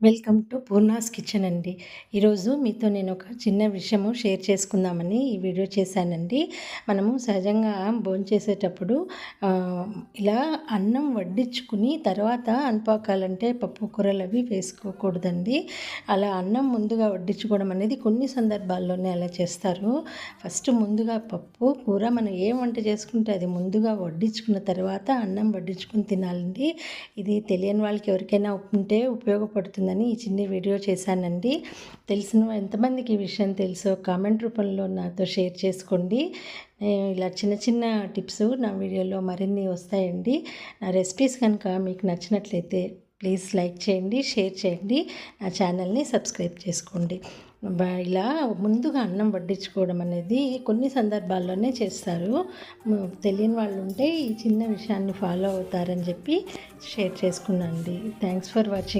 Welcome to Poorna's kitchen అండి. ఈరోజు మీతో నేను ఒక చిన్న విషయము షేర్ చేసుకుందామని ఈ వీడియో చేశానండి. మనము సహజంగా భోంచేసేటప్పుడు ఇలా అన్నం వడ్డించుకుని తర్వాత అన్పాకాలంటే పప్పు కూరలు అవి వేసుకోకూడదండి. అలా అన్నం ముందుగా వడ్డించుకోవడం అనేది కొన్ని సందర్భాల్లోనే అలా చేస్తారు. ఫస్ట్ ముందుగా పప్పు కూర మనం ఏం వంట చేసుకుంటే అది ముందుగా వడ్డించుకున్న తర్వాత అన్నం వడ్డించుకుని తినాలండి. ఇది తెలియని వాళ్ళకి ఎవరికైనా ఉంటే ఉపయోగపడుతుంది ఈ చిన్న వీడియో చేశానండి. తెలిసిన ఎంతమందికి ఈ విషయం తెలుసో కామెంట్ రూపంలో నాతో షేర్ చేసుకోండి. ఇలా చిన్న చిన్న టిప్స్ నా వీడియోలో మరిన్ని వస్తాయండి. నా రెసిపీస్ కనుక మీకు నచ్చినట్లయితే ప్లీజ్ లైక్ చేయండి, షేర్ చేయండి, నా ఛానల్ని సబ్స్క్రైబ్ చేసుకోండి. ఇలా ముందుగా అన్నం వడ్డించుకోవడం అనేది కొన్ని సందర్భాల్లోనే చేస్తారు. తెలియని వాళ్ళు ఉంటే ఈ చిన్న విషయాన్ని ఫాలో అవుతారని చెప్పి షేర్ చేసుకున్నాను అండి. Thanks for watching.